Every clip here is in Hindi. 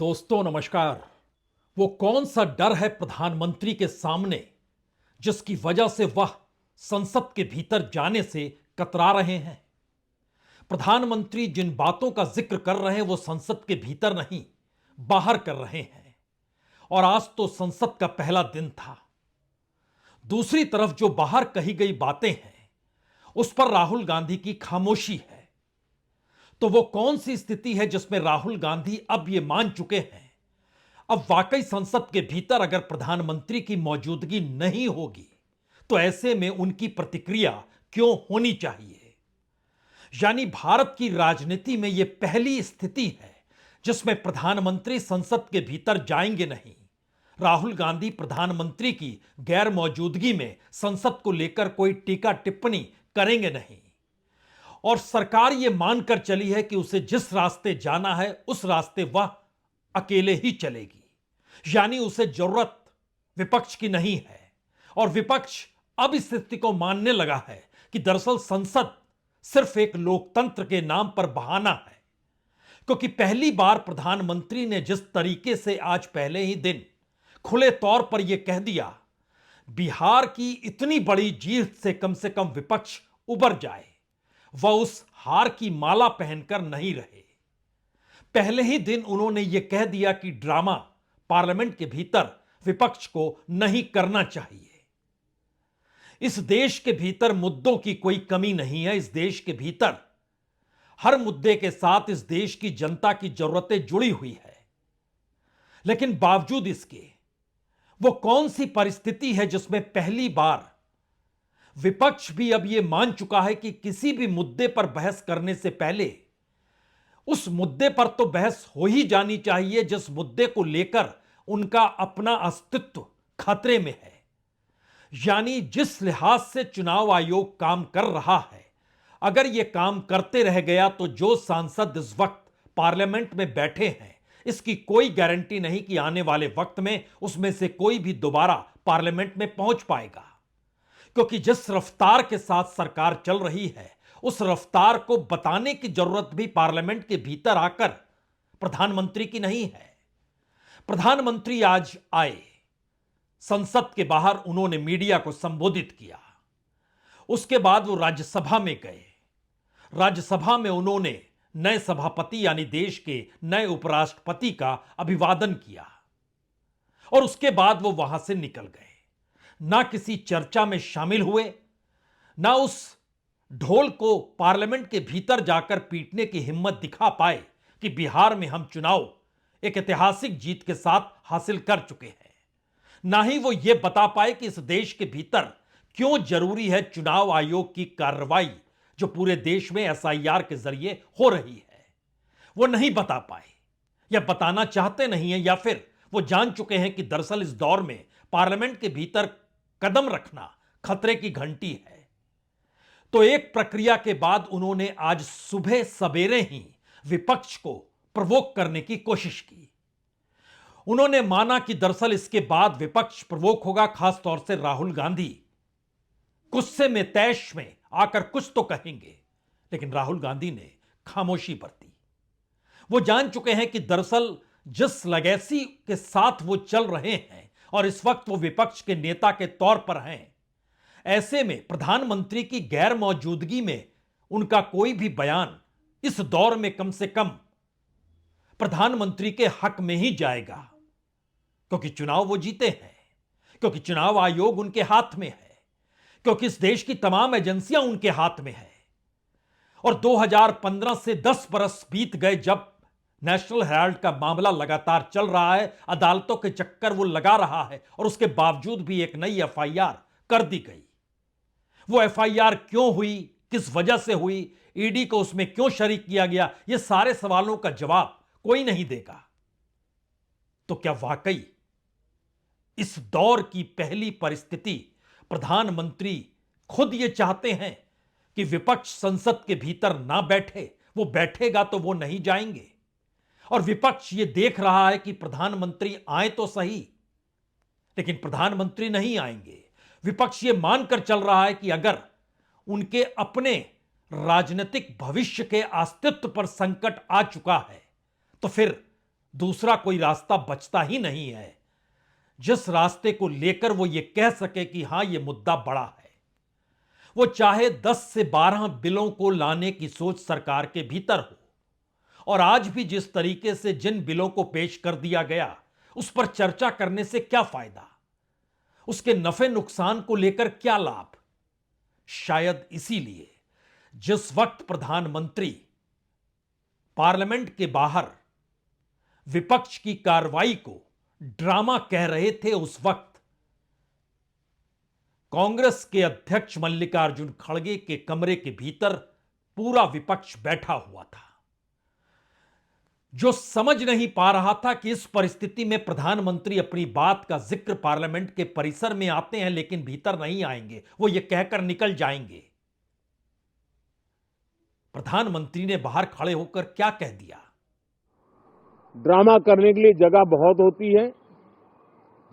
दोस्तों नमस्कार। वो कौन सा डर है प्रधानमंत्री के सामने जिसकी वजह से वह संसद के भीतर जाने से कतरा रहे हैं? प्रधानमंत्री जिन बातों का जिक्र कर रहे हैं वो संसद के भीतर नहीं, बाहर कर रहे हैं। और आज तो संसद का पहला दिन था। दूसरी तरफ जो बाहर कही गई बातें हैं उस पर राहुल गांधी की खामोशी है। तो वो कौन सी स्थिति है जिसमें राहुल गांधी अब ये मान चुके हैं अब वाकई संसद के भीतर अगर प्रधानमंत्री की मौजूदगी नहीं होगी तो ऐसे में उनकी प्रतिक्रिया क्यों होनी चाहिए? यानी भारत की राजनीति में यह पहली स्थिति है जिसमें प्रधानमंत्री संसद के भीतर जाएंगे नहीं। राहुल गांधी प्रधानमंत्री की गैर मौजूदगी में संसद को लेकर कोई टीका टिप्पणी करेंगे नहीं। और सरकार यह मानकर चली है कि उसे जिस रास्ते जाना है उस रास्ते वह अकेले ही चलेगी। यानी उसे जरूरत विपक्ष की नहीं है। और विपक्ष अब इस स्थिति को मानने लगा है कि दरअसल संसद सिर्फ एक लोकतंत्र के नाम पर बहाना है। क्योंकि पहली बार प्रधानमंत्री ने जिस तरीके से आज पहले ही दिन खुले तौर पर यह कह दिया, बिहार की इतनी बड़ी जीत से कम विपक्ष उबर जाए, वह उस हार की माला पहनकर नहीं रहे। पहले ही दिन उन्होंने यह कह दिया कि ड्रामा पार्लियामेंट के भीतर विपक्ष को नहीं करना चाहिए। इस देश के भीतर मुद्दों की कोई कमी नहीं है। इस देश के भीतर हर मुद्दे के साथ इस देश की जनता की जरूरतें जुड़ी हुई है। लेकिन बावजूद इसके वो कौन सी परिस्थिति है जिसमें पहली बार विपक्ष भी अब यह मान चुका है कि किसी भी मुद्दे पर बहस करने से पहले उस मुद्दे पर तो बहस हो ही जानी चाहिए जिस मुद्दे को लेकर उनका अपना अस्तित्व खतरे में है। यानी जिस लिहाज से चुनाव आयोग काम कर रहा है, अगर यह काम करते रह गया तो जो सांसद इस वक्त पार्लियामेंट में बैठे हैं इसकी कोई गारंटी नहीं कि आने वाले वक्त में उसमें से कोई भी दोबारा पार्लियामेंट में पहुंच पाएगा। क्योंकि जिस रफ्तार के साथ सरकार चल रही है उस रफ्तार को बताने की जरूरत भी पार्लियामेंट के भीतर आकर प्रधानमंत्री की नहीं है। प्रधानमंत्री आज आए, संसद के बाहर उन्होंने मीडिया को संबोधित किया। उसके बाद वो राज्यसभा में गए। राज्यसभा में उन्होंने नए सभापति यानी देश के नए उपराष्ट्रपति का अभिवादन किया और उसके बाद वो वहां से निकल गए। ना किसी चर्चा में शामिल हुए, ना उस ढोल को पार्लियामेंट के भीतर जाकर पीटने की हिम्मत दिखा पाए कि बिहार में हम चुनाव एक ऐतिहासिक जीत के साथ हासिल कर चुके हैं। ना ही वो ये बता पाए कि इस देश के भीतर क्यों जरूरी है चुनाव आयोग की कार्रवाई जो पूरे देश में एसआईआर के जरिए हो रही है। वो नहीं बता पाए या बताना चाहते नहीं है, या फिर वो जान चुके हैं कि दरअसल इस दौर में पार्लियामेंट के भीतर कदम रखना खतरे की घंटी है। तो एक प्रक्रिया के बाद उन्होंने आज सुबह सवेरे ही विपक्ष को प्रवोक करने की कोशिश की। उन्होंने माना कि दरअसल इसके बाद विपक्ष प्रवोक होगा, खासतौर से राहुल गांधी गुस्से में तैश में आकर कुछ तो कहेंगे। लेकिन राहुल गांधी ने खामोशी बरती। वो जान चुके हैं कि दरअसल जिस लेगेसी के साथ वो चल रहे हैं और इस वक्त वो विपक्ष के नेता के तौर पर हैं, ऐसे में प्रधानमंत्री की गैर मौजूदगी में उनका कोई भी बयान इस दौर में कम से कम प्रधानमंत्री के हक में ही जाएगा। क्योंकि चुनाव वो जीते हैं, क्योंकि चुनाव आयोग उनके हाथ में है, क्योंकि इस देश की तमाम एजेंसियां उनके हाथ में है। और 2015 से 10 बरस बीत गए जब नेशनल हेराल्ड का मामला लगातार चल रहा है, अदालतों के चक्कर वो लगा रहा है और उसके बावजूद भी एक नई एफआईआर कर दी गई। वो एफआईआर क्यों हुई, किस वजह से हुई, ईडी को उसमें क्यों शरीक किया गया, ये सारे सवालों का जवाब कोई नहीं देगा। तो क्या वाकई इस दौर की पहली परिस्थिति प्रधानमंत्री खुद ये चाहते हैं कि विपक्ष संसद के भीतर ना बैठे? वो बैठेगा तो वो नहीं जाएंगे। और विपक्ष ये देख रहा है कि प्रधानमंत्री आए तो सही, लेकिन प्रधानमंत्री नहीं आएंगे। विपक्ष ये मानकर चल रहा है कि अगर उनके अपने राजनीतिक भविष्य के अस्तित्व पर संकट आ चुका है तो फिर दूसरा कोई रास्ता बचता ही नहीं है जिस रास्ते को लेकर वो ये कह सके कि हां ये मुद्दा बड़ा है। वो चाहे 10 से 12 बिलों को लाने की सोच सरकार के भीतर हो, और आज भी जिस तरीके से जिन बिलों को पेश कर दिया गया उस पर चर्चा करने से क्या फायदा, उसके नफे नुकसान को लेकर क्या लाभ। शायद इसीलिए जिस वक्त प्रधानमंत्री पार्लियामेंट के बाहर विपक्ष की कार्रवाई को ड्रामा कह रहे थे, उस वक्त कांग्रेस के अध्यक्ष मल्लिकार्जुन खड़गे के कमरे के भीतर पूरा विपक्ष बैठा हुआ था, जो समझ नहीं पा रहा था कि इस परिस्थिति में प्रधानमंत्री अपनी बात का जिक्र पार्लियामेंट के परिसर में आते हैं लेकिन भीतर नहीं आएंगे, वो ये कहकर निकल जाएंगे। प्रधानमंत्री ने बाहर खड़े होकर क्या कह दिया? ड्रामा करने के लिए जगह बहुत होती है,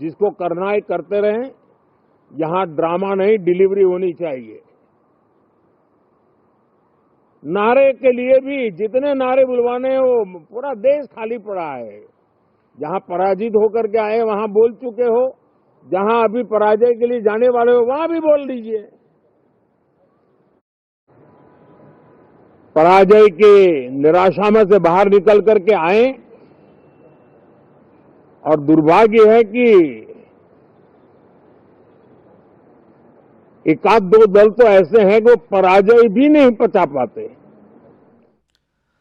जिसको करना है करते रहें। यहां ड्रामा नहीं, डिलीवरी होनी चाहिए। नारे के लिए भी जितने नारे बुलवाने हैं वो पूरा देश खाली पड़ा है। जहां पराजित होकर के आए वहां बोल चुके हो, जहां अभी पराजय के लिए जाने वाले हो वहां भी बोल दीजिए। पराजय की निराशा में से बाहर निकल करके आए, और दुर्भाग्य है कि एक आध दो दल तो ऐसे हैं कि पराजय भी नहीं पचा पाते।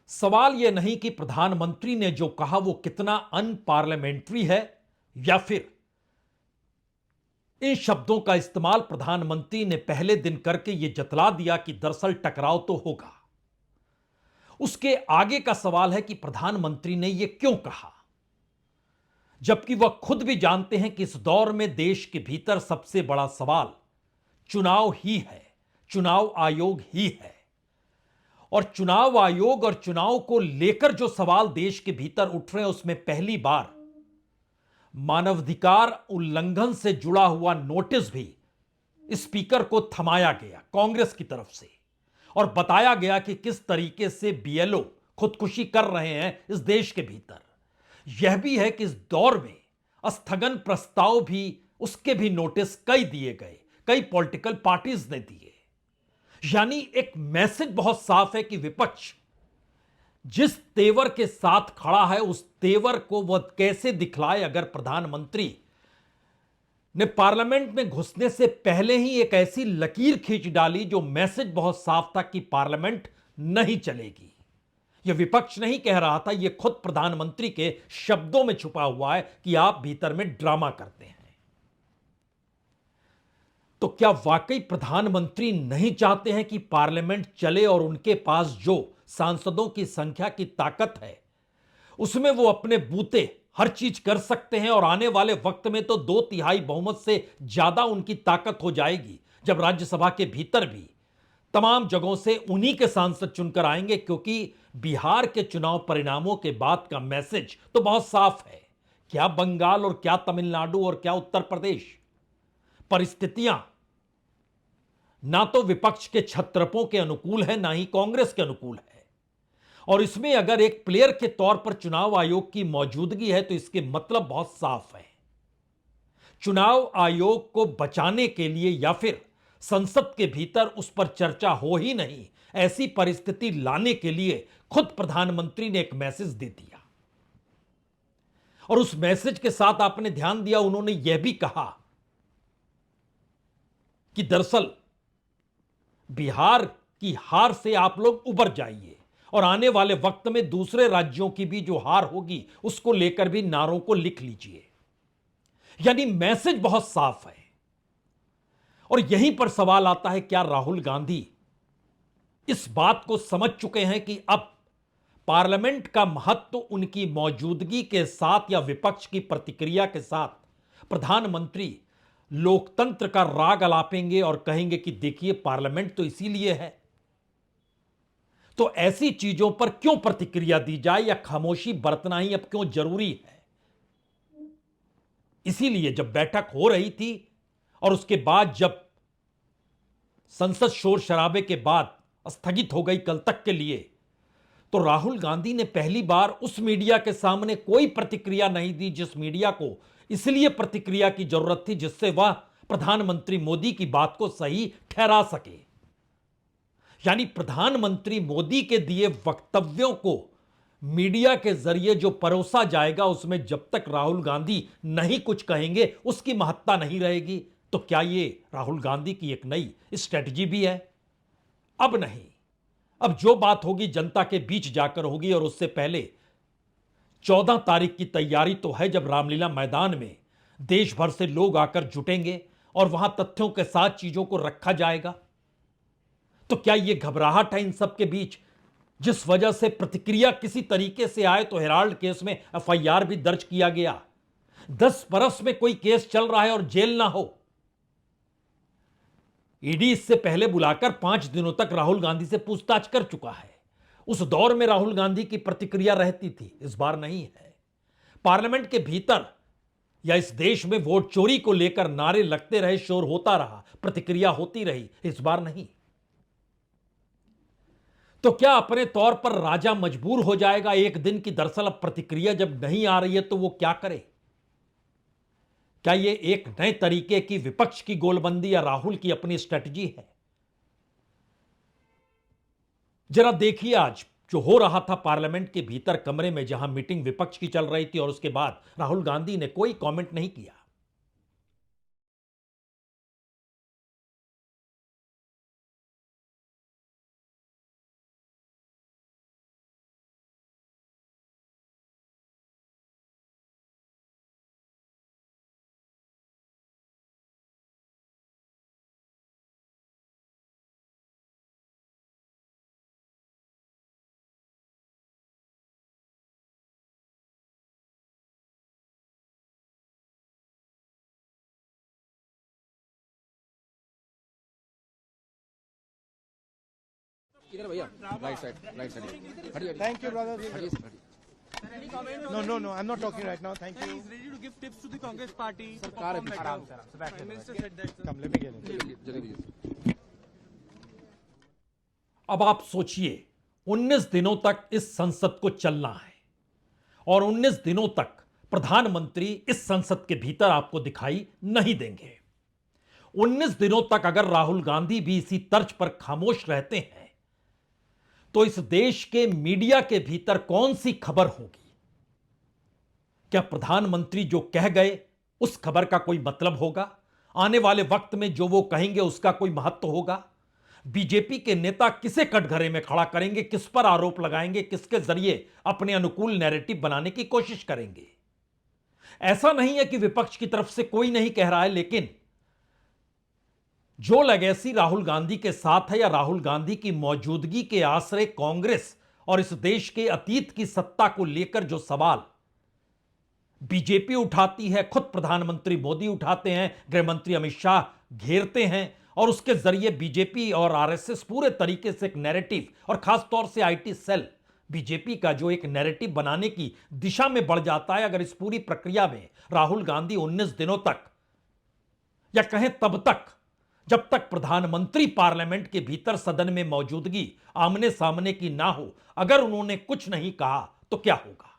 सवाल यह नहीं कि प्रधानमंत्री ने जो कहा वो कितना अनपार्लियामेंट्री है, या फिर इन शब्दों का इस्तेमाल प्रधानमंत्री ने पहले दिन करके यह जतला दिया कि दरअसल टकराव तो होगा। उसके आगे का सवाल है कि प्रधानमंत्री ने यह क्यों कहा, जबकि वह खुद भी जानते हैं कि इस दौर में देश के भीतर सबसे बड़ा सवाल चुनाव ही है, चुनाव आयोग ही है। और चुनाव आयोग और चुनाव को लेकर जो सवाल देश के भीतर उठ रहे हैं, उसमें पहली बार मानवाधिकार उल्लंघन से जुड़ा हुआ नोटिस भी स्पीकर को थमाया गया कांग्रेस की तरफ से, और बताया गया कि किस तरीके से बीएलओ खुदकुशी कर रहे हैं इस देश के भीतर। यह भी है कि इस दौर में स्थगन प्रस्ताव भी, उसके भी नोटिस कई दिए गए, कई पॉलिटिकल पार्टीज ने दिए। यानी एक मैसेज बहुत साफ है कि विपक्ष जिस तेवर के साथ खड़ा है उस तेवर को वह कैसे दिखलाए। अगर प्रधानमंत्री ने पार्लियामेंट में घुसने से पहले ही एक ऐसी लकीर खींच डाली जो मैसेज बहुत साफ था कि पार्लियामेंट नहीं चलेगी। यह विपक्ष नहीं कह रहा था, यह खुद प्रधानमंत्री के शब्दों में छुपा हुआ है कि आप भीतर में ड्रामा करते हैं। तो क्या वाकई प्रधानमंत्री नहीं चाहते हैं कि पार्लियामेंट चले, और उनके पास जो सांसदों की संख्या की ताकत है उसमें वो अपने बूते हर चीज कर सकते हैं, और आने वाले वक्त में तो 2/3 बहुमत से ज्यादा उनकी ताकत हो जाएगी जब राज्यसभा के भीतर भी तमाम जगहों से उन्हीं के सांसद चुनकर आएंगे। क्योंकि बिहार के चुनाव परिणामों के बाद का मैसेज तो बहुत साफ है। क्या बंगाल और क्या तमिलनाडु और क्या उत्तर प्रदेश, परिस्थितियां ना तो विपक्ष के छत्रपों के अनुकूल है, ना ही कांग्रेस के अनुकूल है। और इसमें अगर एक प्लेयर के तौर पर चुनाव आयोग की मौजूदगी है तो इसके मतलब बहुत साफ है। चुनाव आयोग को बचाने के लिए या फिर संसद के भीतर उस पर चर्चा हो ही नहीं, ऐसी परिस्थिति लाने के लिए खुद प्रधानमंत्री ने एक मैसेज दे दिया। और उस मैसेज के साथ आपने ध्यान दिया, उन्होंने यह भी कहा कि दरअसल बिहार की हार से आप लोग उबर जाइए, और आने वाले वक्त में दूसरे राज्यों की भी जो हार होगी उसको लेकर भी नारों को लिख लीजिए। यानी मैसेज बहुत साफ है। और यहीं पर सवाल आता है, क्या राहुल गांधी इस बात को समझ चुके हैं कि अब पार्लियामेंट का महत्व उनकी मौजूदगी के साथ या विपक्ष की प्रतिक्रिया के साथ प्रधानमंत्री लोकतंत्र का राग अलापेंगे और कहेंगे कि देखिए पार्लियामेंट तो इसीलिए है, तो ऐसी चीजों पर क्यों प्रतिक्रिया दी जाए, या खामोशी बरतना ही अब क्यों जरूरी है। इसीलिए जब बैठक हो रही थी और उसके बाद जब संसद शोर शराबे के बाद स्थगित हो गई कल तक के लिए, तो राहुल गांधी ने पहली बार उस मीडिया के सामने कोई प्रतिक्रिया नहीं दी जिस मीडिया को इसलिए प्रतिक्रिया की जरूरत थी जिससे वह प्रधानमंत्री मोदी की बात को सही ठहरा सके। यानी प्रधानमंत्री मोदी के दिए वक्तव्यों को मीडिया के जरिए जो परोसा जाएगा उसमें जब तक राहुल गांधी नहीं कुछ कहेंगे उसकी महत्ता नहीं रहेगी। तो क्या यह राहुल गांधी की एक नई स्ट्रेटजी भी है? अब नहीं, अब जो बात होगी जनता के बीच जाकर होगी। और उससे पहले 14 तारीख की तैयारी तो है जब रामलीला मैदान में देश भर से लोग आकर जुटेंगे और वहां तथ्यों के साथ चीजों को रखा जाएगा। तो क्या यह घबराहट है इन सब के बीच जिस वजह से प्रतिक्रिया किसी तरीके से आए? तो हेराल्ड केस में एफआईआर भी दर्ज किया गया। 10 बरस में कोई केस चल रहा है और जेल ना हो। ईडी इससे पहले बुलाकर 5 दिनों तक राहुल गांधी से पूछताछ कर चुका है। उस दौर में राहुल गांधी की प्रतिक्रिया रहती थी, इस बार नहीं है। पार्लियामेंट के भीतर या इस देश में वोट चोरी को लेकर नारे लगते रहे, शोर होता रहा, प्रतिक्रिया होती रही, इस बार नहीं। तो क्या अपने तौर पर राजा मजबूर हो जाएगा एक दिन की? दरअसल अब प्रतिक्रिया जब नहीं आ रही है तो वो क्या करे? क्या यह एक नए तरीके की विपक्ष की गोलबंदी या राहुल की अपनी स्ट्रेटजी है? जरा देखिए आज जो हो रहा था पार्लियामेंट के भीतर कमरे में जहां मीटिंग विपक्ष की चल रही थी और उसके बाद राहुल गांधी ने कोई कमेंट नहीं किया। किधर भैया? Right side, right side. हटिए, हटिए। Thank you, brother. हटिए, हटिए। Sir, any comment on No, this? no, no. I'm not talking right now. Thank Sir, you. he's ready to give tips to the Congress party to car है perform पीछे। better. आराम से, आराम से, बैठ Prime ले, Minister बैठ said that, sir. Come, let me get it. जगह दीजिए। अब आप सोचिए 19 दिनों तक इस संसद को चलना है और 19 दिनों तक प्रधानमंत्री इस संसद के भीतर आपको दिखाई नहीं देंगे। 19 दिनों तक अगर राहुल गांधी भी इसी तर्ज पर खामोश रहते हैं तो इस देश के मीडिया के भीतर कौन सी खबर होगी? क्या प्रधानमंत्री जो कह गए उस खबर का कोई मतलब होगा? आने वाले वक्त में जो वो कहेंगे उसका कोई महत्व होगा? बीजेपी के नेता किसे कटघरे में खड़ा करेंगे, किस पर आरोप लगाएंगे, किसके जरिए अपने अनुकूल नैरेटिव बनाने की कोशिश करेंगे? ऐसा नहीं है कि विपक्ष की तरफ से कोई नहीं कह रहा है, लेकिन जो लेगेसी राहुल गांधी के साथ है या राहुल गांधी की मौजूदगी के आश्रय कांग्रेस और इस देश के अतीत की सत्ता को लेकर जो सवाल बीजेपी उठाती है, खुद प्रधानमंत्री मोदी उठाते हैं, गृहमंत्री अमित शाह घेरते हैं और उसके जरिए बीजेपी और आरएसएस पूरे तरीके से एक नैरेटिव और खासतौर से आईटी सेल बीजेपी का जो एक नैरेटिव बनाने की दिशा में बढ़ जाता है। अगर इस पूरी प्रक्रिया में राहुल गांधी 19 दिनों तक या कहें तब तक जब तक प्रधानमंत्री पार्लियामेंट के भीतर सदन में मौजूदगी आमने सामने की ना हो, अगर उन्होंने कुछ नहीं कहा तो क्या होगा?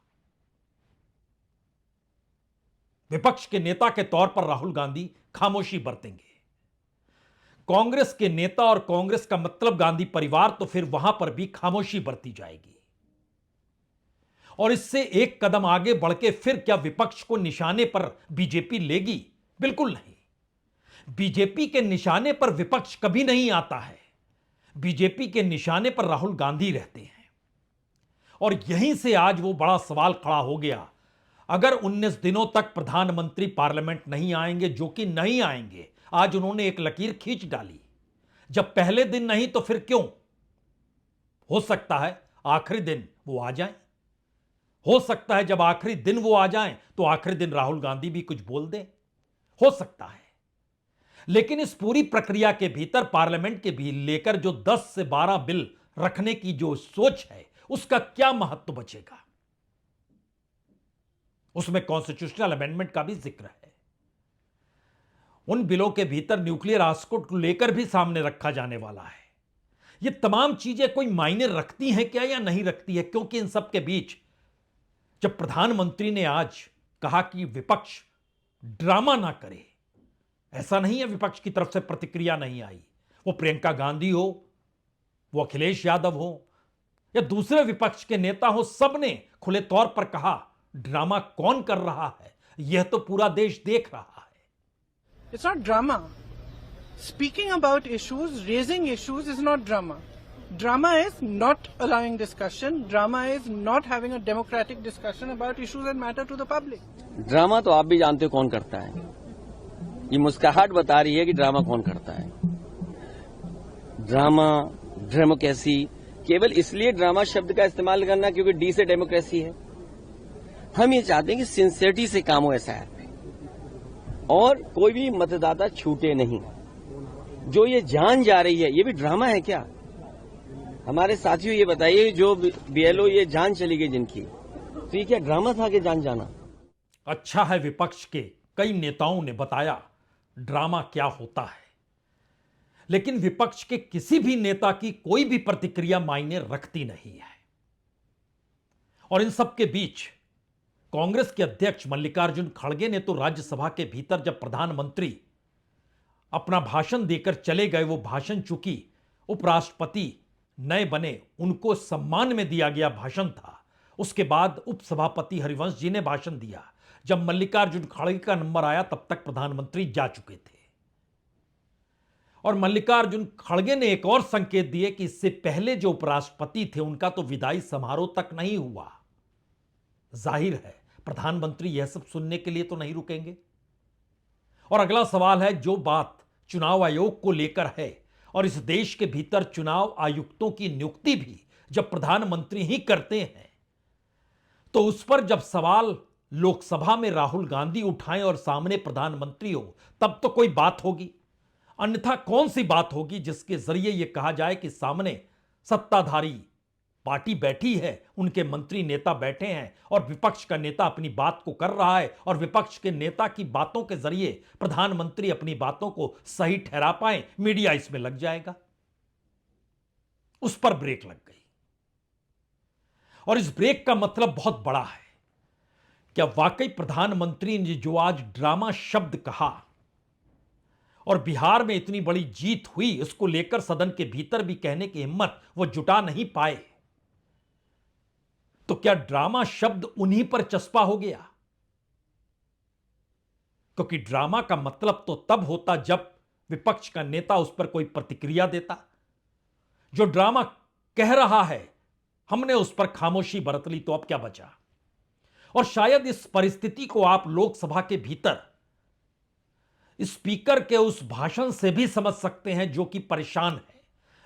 विपक्ष के नेता के तौर पर राहुल गांधी खामोशी बरतेंगे। कांग्रेस के नेता और कांग्रेस का मतलब गांधी परिवार, तो फिर वहां पर भी खामोशी बरती जाएगी। और इससे एक कदम आगे बढ़ के फिर क्या विपक्ष को निशाने पर बीजेपी लेगी? बिल्कुल नहीं। बीजेपी के निशाने पर विपक्ष कभी नहीं आता है। बीजेपी के निशाने पर राहुल गांधी रहते हैं। और यहीं से आज वो बड़ा सवाल खड़ा हो गया। अगर 19 दिनों तक प्रधानमंत्री पार्लियामेंट नहीं आएंगे, जो कि नहीं आएंगे, आज उन्होंने एक लकीर खींच डाली। जब पहले दिन नहीं तो फिर क्यों? हो सकता है आखिरी दिन वो आ जाएं। हो सकता है जब आखिरी दिन वो आ जाएं तो आखिरी दिन राहुल गांधी भी कुछ बोल दें। हो सकता है। लेकिन इस पूरी प्रक्रिया के भीतर पार्लियामेंट के भी लेकर जो 10 से 12 बिल रखने की जो सोच है, उसका क्या महत्व बचेगा? उसमें कॉन्स्टिट्यूशनल अमेंडमेंट का भी जिक्र है। उन बिलों के भीतर न्यूक्लियर आर्म्स को लेकर भी सामने रखा जाने वाला है। ये तमाम चीजें कोई मायने रखती हैं क्या या नहीं रखती है? क्योंकि इन सब के बीच जब प्रधानमंत्री ने आज कहा कि विपक्ष ड्रामा ना करे, ऐसा नहीं है विपक्ष की तरफ से प्रतिक्रिया नहीं आई। वो प्रियंका गांधी हो, वो अखिलेश यादव हो या दूसरे विपक्ष के नेता हो, सबने खुले तौर पर कहा ड्रामा कौन कर रहा है, यह तो पूरा देश देख रहा है। It's not drama. Speaking about issues, raising issues is not drama. Drama is not allowing discussion. Drama is not having a democratic discussion about issues that matter to the public. Drama तो आप भी जानते हो कौन करता है। ये मुस्कुराहट बता रही है कि ड्रामा कौन करता है। ड्रामा, डेमोक्रेसी, केवल इसलिए ड्रामा शब्द का इस्तेमाल करना क्योंकि डी से डेमोक्रेसी है। हम ये चाहते हैं कि सिंसियरिटी से काम हो एसआईआर पे और कोई भी मतदाता छूटे नहीं। जो ये जान जा रही है, ये भी ड्रामा है क्या? हमारे साथियों ये बताइए, जो बीएलओ ये जान चली गई जिनकी, तो ये क्या ड्रामा था कि जान जाना? अच्छा है विपक्ष के कई नेताओं ने बताया ड्रामा क्या होता है, लेकिन विपक्ष के किसी भी नेता की कोई भी प्रतिक्रिया मायने रखती नहीं है। और इन सब के बीच कांग्रेस के अध्यक्ष मल्लिकार्जुन खड़गे ने तो राज्यसभा के भीतर जब प्रधानमंत्री अपना भाषण देकर चले गए, वो भाषण चूंकि उपराष्ट्रपति नए बने, उनको सम्मान में दिया गया भाषण था, उसके बाद उपसभापति हरिवंश जी ने भाषण दिया। जब मल्लिकार्जुन खड़गे का नंबर आया तब तक प्रधानमंत्री जा चुके थे और मल्लिकार्जुन खड़गे ने एक और संकेत दिए कि इससे पहले जो उपराष्ट्रपति थे उनका तो विदाई समारोह तक नहीं हुआ। जाहिर है प्रधानमंत्री यह सब सुनने के लिए तो नहीं रुकेंगे। और अगला सवाल है, जो बात चुनाव आयोग को लेकर है और इस देश के भीतर चुनाव आयुक्तों की नियुक्ति भी जब प्रधानमंत्री ही करते हैं, तो उस पर जब सवाल लोकसभा में राहुल गांधी उठाएं और सामने प्रधानमंत्री हो, तब तो कोई बात होगी। अन्यथा कौन सी बात होगी जिसके जरिए यह कहा जाए कि सामने सत्ताधारी पार्टी बैठी है, उनके मंत्री नेता बैठे हैं और विपक्ष का नेता अपनी बात को कर रहा है और विपक्ष के नेता की बातों के जरिए प्रधानमंत्री अपनी बातों को सही ठहरा पाए, मीडिया इसमें लग जाएगा। उस पर ब्रेक लग गई और इस ब्रेक का मतलब बहुत बड़ा है। क्या वाकई प्रधानमंत्री ने जो आज ड्रामा शब्द कहा और बिहार में इतनी बड़ी जीत हुई, इसको लेकर सदन के भीतर भी कहने की हिम्मत वो जुटा नहीं पाए, तो क्या ड्रामा शब्द उन्हीं पर चस्पा हो गया? क्योंकि ड्रामा का मतलब तो तब होता जब विपक्ष का नेता उस पर कोई प्रतिक्रिया देता। जो ड्रामा कह रहा है, हमने उस पर खामोशी बरत ली, तो अब क्या बचा? और शायद इस परिस्थिति को आप लोकसभा के भीतर स्पीकर के उस भाषण से भी समझ सकते हैं, जो कि परेशान है।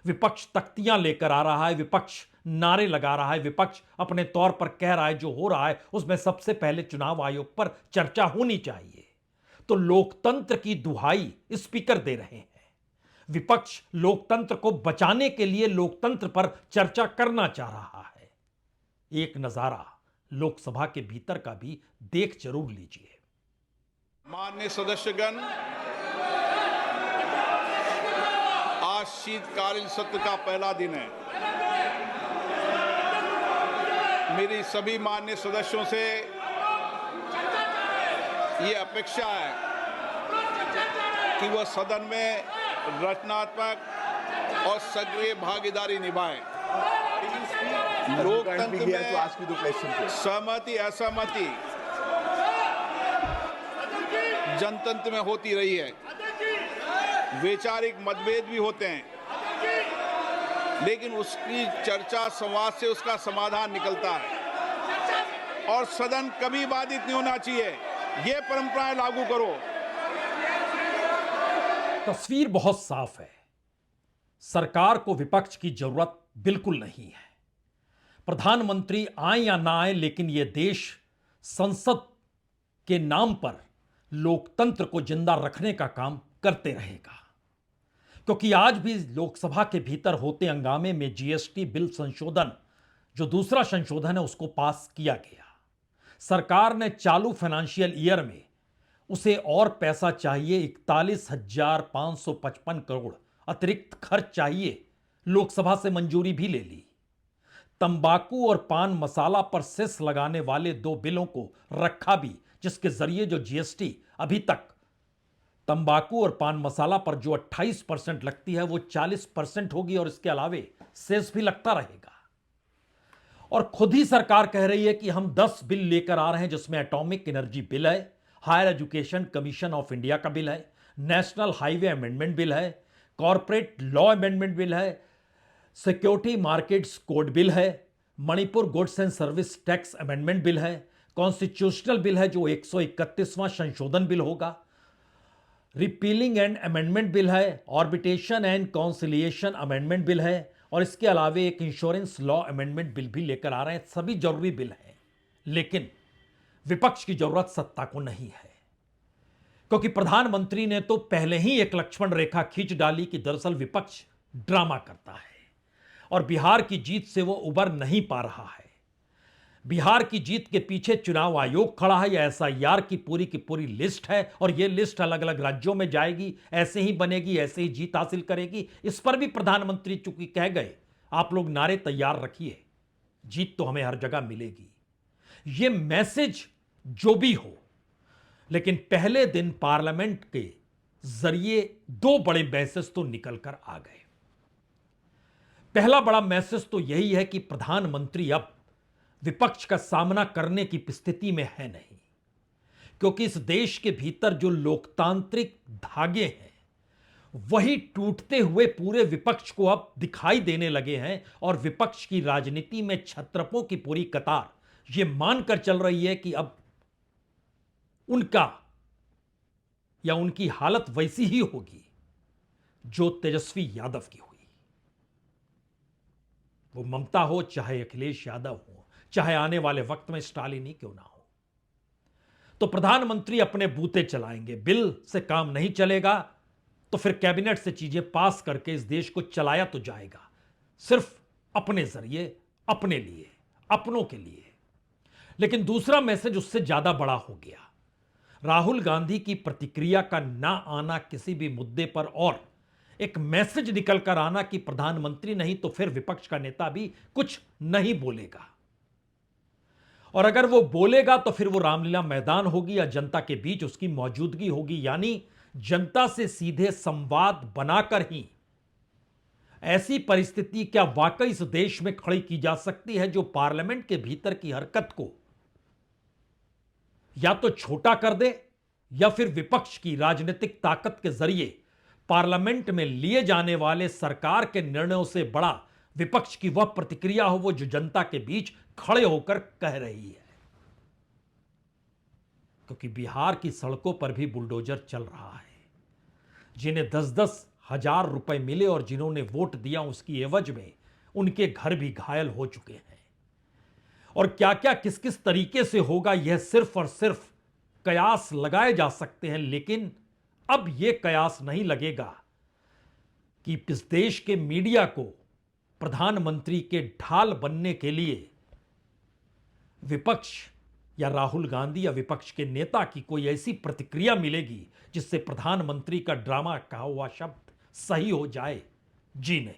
विपक्ष तख्तियां लेकर आ रहा है, विपक्ष नारे लगा रहा है, विपक्ष अपने तौर पर कह रहा है जो हो रहा है उसमें सबसे पहले चुनाव आयोग पर चर्चा होनी चाहिए। तो लोकतंत्र की दुहाई स्पीकर दे रहे हैं। विपक्ष लोकतंत्र को बचाने के लिए लोकतंत्र पर चर्चा करना चाह रहा है। एक नजारा लोकसभा के भीतर का भी देख जरूर लीजिए। माननीय सदस्यगण, आज शीतकालीन सत्र का पहला दिन है। मेरी सभी माननीय सदस्यों से ये अपेक्षा है कि वह सदन में रचनात्मक और सक्रिय भागीदारी निभाएं। लोकतंत्र में सहमति असहमति जनतंत्र में होती रही है। वैचारिक मतभेद भी होते हैं, लेकिन उसकी चर्चा संवाद से उसका समाधान निकलता है और सदन कभी बाधित नहीं होना चाहिए। ये परंपराएं लागू करो। तस्वीर बहुत साफ है। सरकार को विपक्ष की जरूरत बिल्कुल नहीं है। प्रधानमंत्री आए या ना आए, लेकिन यह देश संसद के नाम पर लोकतंत्र को जिंदा रखने का काम करते रहेगा। क्योंकि आज भी लोकसभा के भीतर होते हंगामे में जीएसटी बिल संशोधन, जो दूसरा संशोधन है, उसको पास किया गया। सरकार ने चालू फाइनेंशियल ईयर में उसे और पैसा चाहिए, 41,555 करोड़ अतिरिक्त खर्च चाहिए लोकसभा से मंजूरी भी ले ली। तंबाकू और पान मसाला पर सेस लगाने वाले 2 बिलों को रखा भी, जिसके जरिए जो जीएसटी अभी तक तंबाकू और पान मसाला पर जो 28% लगती है वो 40% होगी और इसके अलावे सेस भी लगता रहेगा। और खुद ही सरकार कह रही है कि हम 10 बिल लेकर आ रहे हैं, जिसमें एटॉमिक एनर्जी बिल है, higher education commission of India का बिल है, नेशनल हाईवे अमेंडमेंट बिल है, कॉरपोरेट लॉ अमेंडमेंट बिल है, सिक्योरिटी मार्केट्स कोड बिल है, Manipur goods and service tax amendment bill है, कॉन्स्टिट्यूशनल बिल है जो 131वां संशोधन बिल होगा, रिपीलिंग एंड अमेंडमेंट बिल है, ऑर्बिटेशन एंड कॉन्सिलिएशन अमेंडमेंट बिल है, और इसके अलावे एक इंश्योरेंस लॉ अमेंडमेंट बिल भी लेकर आ रहे हैं। सभी जरूरी बिल हैं, लेकिन विपक्ष की जरूरत सत्ता को नहीं है, क्योंकि प्रधानमंत्री ने तो पहले ही एक लक्ष्मण रेखा खींच डाली कि दरअसल विपक्ष ड्रामा करता है और बिहार की जीत से वो उबर नहीं पा रहा है। बिहार की जीत के पीछे चुनाव आयोग खड़ा है या एसआईआर की पूरी लिस्ट है, और यह लिस्ट अलग अलग राज्यों में जाएगी, ऐसे ही बनेगी, ऐसे ही जीत हासिल करेगी। इस पर भी प्रधानमंत्री चूंकि कह गए आप लोग नारे तैयार रखिए, जीत तो हमें हर जगह मिलेगी। यह मैसेज जो भी हो, लेकिन पहले दिन पार्लियामेंट के जरिए 2 बड़े मैसेज तो निकल कर आ गए। पहला बड़ा मैसेज तो यही है कि प्रधानमंत्री अब विपक्ष का सामना करने की स्थिति में है नहीं, क्योंकि इस देश के भीतर जो लोकतांत्रिक धागे हैं वही टूटते हुए पूरे विपक्ष को अब दिखाई देने लगे हैं, और विपक्ष की राजनीति में छत्रपों की पूरी कतार यह मानकर चल रही है कि अब उनका या उनकी हालत वैसी ही होगी जो तेजस्वी यादव की हुई। वो ममता हो, चाहे अखिलेश यादव हो, चाहे आने वाले वक्त में स्टालिन ही क्यों ना हो। तो प्रधानमंत्री अपने बूते चलाएंगे। बिल से काम नहीं चलेगा तो फिर कैबिनेट से चीजें पास करके इस देश को चलाया तो जाएगा, सिर्फ अपने जरिए, अपने लिए, अपनों के लिए। लेकिन दूसरा मैसेज उससे ज्यादा बड़ा हो गया। राहुल गांधी की प्रतिक्रिया का ना आना किसी भी मुद्दे पर, और एक मैसेज निकल कर आना कि प्रधानमंत्री नहीं तो फिर विपक्ष का नेता भी कुछ नहीं बोलेगा, और अगर वो बोलेगा तो फिर वो रामलीला मैदान होगी या जनता के बीच उसकी मौजूदगी होगी, यानी जनता से सीधे संवाद बनाकर ही ऐसी परिस्थिति क्या वाकई इस देश में खड़ी की जा सकती है जो पार्लियामेंट के भीतर की हरकत को या तो छोटा कर दे या फिर विपक्ष की राजनीतिक ताकत के जरिए पार्लियामेंट में लिए जाने वाले सरकार के निर्णयों से बड़ा विपक्ष की वह प्रतिक्रिया हो वो जो जनता के बीच खड़े होकर कह रही है। क्योंकि बिहार की सड़कों पर भी बुलडोजर चल रहा है, जिन्हें 10-10 हजार रुपए मिले और जिन्होंने वोट दिया उसकी एवज में उनके घर भी घायल हो चुके हैं। और क्या क्या किस किस तरीके से होगा यह सिर्फ और सिर्फ कयास लगाए जा सकते हैं, लेकिन अब यह कयास नहीं लगेगा कि इस देश के मीडिया को प्रधानमंत्री के ढाल बनने के लिए विपक्ष या राहुल गांधी या विपक्ष के नेता की कोई ऐसी प्रतिक्रिया मिलेगी जिससे प्रधानमंत्री का ड्रामा कहा हुआ शब्द सही हो जाए। जी नहीं,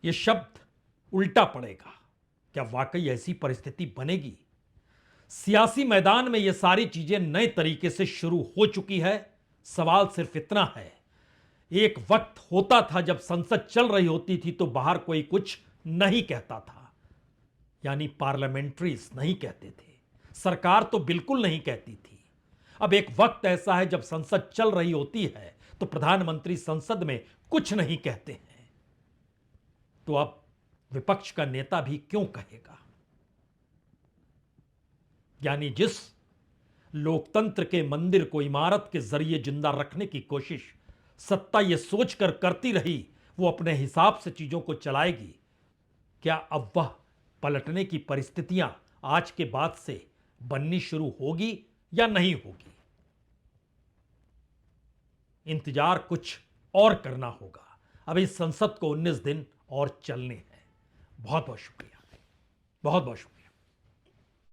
यह शब्द उल्टा पड़ेगा। क्या वाकई ऐसी परिस्थिति बनेगी? सियासी मैदान में यह सारी चीजें नए तरीके से शुरू हो चुकी है। सवाल सिर्फ इतना है, एक वक्त होता था जब संसद चल रही होती थी तो बाहर कोई कुछ नहीं कहता था, यानी पार्लियामेंट्रीज नहीं कहते थे, सरकार तो बिल्कुल नहीं कहती थी। अब एक वक्त ऐसा है जब संसद चल रही होती है तो प्रधानमंत्री संसद में कुछ नहीं कहते हैं, तो अब विपक्ष का नेता भी क्यों कहेगा? यानी जिस लोकतंत्र के मंदिर को इमारत के जरिए जिंदा रखने की कोशिश सत्ता यह सोचकर करती रही वो अपने हिसाब से चीजों को चलाएगी, क्या अब वह पलटने की परिस्थितियां आज के बाद से बननी शुरू होगी या नहीं होगी? इंतजार कुछ और करना होगा। अभी संसद को 19 दिन और चलने हैं। बहुत बहुत शुक्रिया, बहुत बहुत शुक्रिया।